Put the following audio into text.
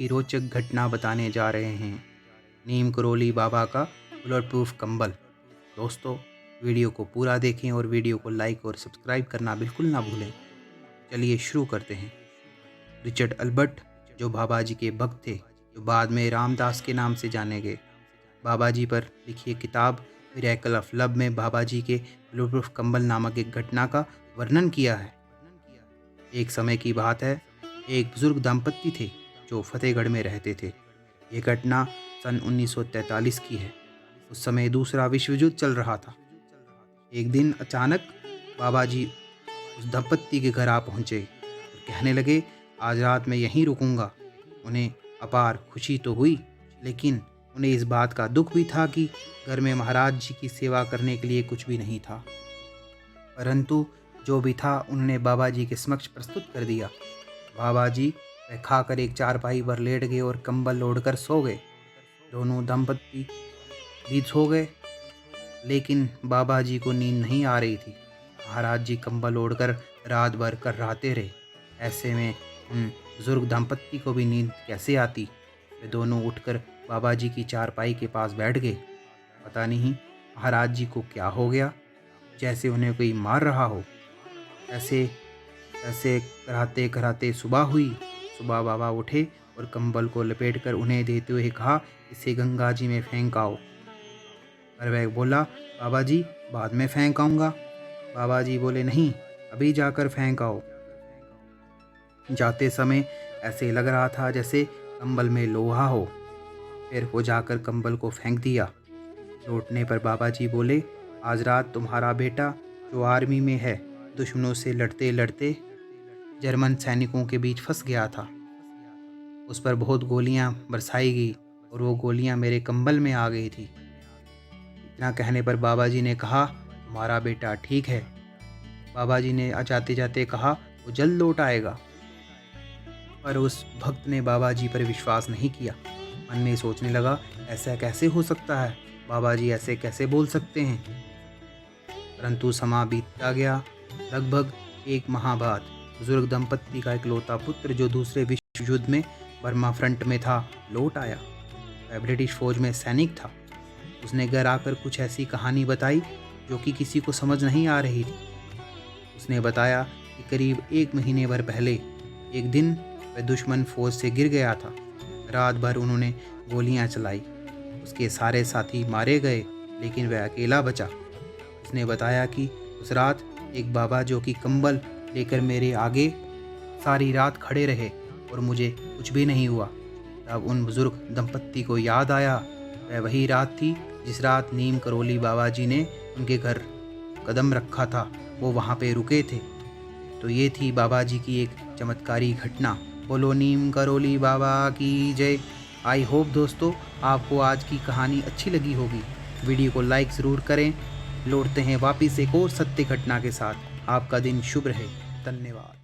की रोचक घटना बताने जा रहे हैं। नीम करोली बाबा का बुलेट प्रूफ कंबल। दोस्तों, वीडियो को पूरा देखें और वीडियो को लाइक और सब्सक्राइब करना बिल्कुल ना भूलें। चलिए शुरू करते हैं। रिचर्ड अल्बर्ट, जो बाबा जी के भक्त थे, जो बाद में रामदास के नाम से जाने गए, बाबा जी पर लिखी किताब मिरेकल ऑफ लव में बाबा जी के बुलेट प्रूफ कंबल नामक एक घटना का वर्णन किया है। एक समय की बात है, एक बुजुर्ग दंपत्ति थे जो फतेहगढ़ में रहते थे। ये घटना सन 1943 की है। उस समय दूसरा विश्व युद्ध चल रहा था। एक दिन अचानक बाबा जी उस दंपत्ति के घर आ पहुँचे और कहने लगे, आज रात मैं यहीं रुकूंगा। उन्हें अपार खुशी तो हुई, लेकिन उन्हें इस बात का दुख भी था कि घर में महाराज जी की सेवा करने के लिए कुछ भी नहीं था। परंतु जो भी था उन्होंने बाबा जी के समक्ष प्रस्तुत कर दिया। बाबा जी वह खाकर एक चारपाई पर लेट गए और कंबल ओढ़कर सो गए। दोनों दंपत्ति भी सो गए, लेकिन बाबा जी को नींद नहीं आ रही थी। महाराज जी कंबल ओढ़कर रात भर कर्राते रहे। ऐसे में उन बुजुर्ग दंपत्ति को भी नींद कैसे आती। वे दोनों उठकर बाबा जी की चारपाई के पास बैठ गए। पता नहीं महाराज जी को क्या हो गया, जैसे उन्हें कोई मार रहा हो। ऐसे ऐसे कराते कराते सुबह हुई। सुबह बाबा उठे और कंबल को लपेटकर उन्हें देते हुए कहा, इसे गंगा जी में फेंक आओ। पर वह बोला, बाबा जी बाद में फेंक आऊँगा। बाबा जी बोले, नहीं, अभी जाकर फेंक आओ। जाते समय ऐसे लग रहा था जैसे कंबल में लोहा हो। फिर वो जाकर कंबल को फेंक दिया। लौटने पर बाबा जी बोले, आज रात तुम्हारा बेटा जो आर्मी में है, दुश्मनों से लड़ते लड़ते जर्मन सैनिकों के बीच फंस गया था। उस पर बहुत गोलियां बरसाई गई और वो गोलियां मेरे कंबल में आ गई थी। इतना कहने पर बाबा जी ने कहा, तुम्हारा बेटा ठीक है। बाबा जी ने जाते जाते कहा, वो जल्द लौट आएगा। पर उस भक्त ने बाबा जी पर विश्वास नहीं किया। मन में सोचने लगा, ऐसा कैसे हो सकता है, बाबा जी ऐसे कैसे बोल सकते हैं। परंतु समा बीतता गया। लगभग एक माह बाद बुजुर्ग दंपत्ति का इकलौता पुत्र, जो दूसरे विश्व युद्ध में बर्मा फ्रंट में था, लौट आया। वह ब्रिटिश फौज में सैनिक था। उसने घर आकर कुछ ऐसी कहानी बताई जो कि किसी को समझ नहीं आ रही थी। उसने बताया कि करीब 1 महीने भर पहले एक दिन वह दुश्मन फौज से गिर गया था। रात भर उन्होंने गोलियां चलाई। उसके सारे साथी मारे गए, लेकिन वह अकेला बचा। उसने बताया कि उस रात एक बाबा जो कि कंबल लेकर मेरे आगे सारी रात खड़े रहे और मुझे कुछ भी नहीं हुआ। तब उन बुजुर्ग दंपत्ति को याद आया, वह वही रात थी जिस रात नीम करोली बाबा जी ने उनके घर कदम रखा था, वो वहाँ पे रुके थे। तो ये थी बाबा जी की एक चमत्कारी घटना। बोलो नीम करोली बाबा की जय। आई होप दोस्तों आपको आज की कहानी अच्छी लगी होगी। वीडियो को लाइक ज़रूर करें। लौटते हैं वापिस एक और सत्य घटना के साथ। आपका दिन शुभ रहे। धन्यवाद।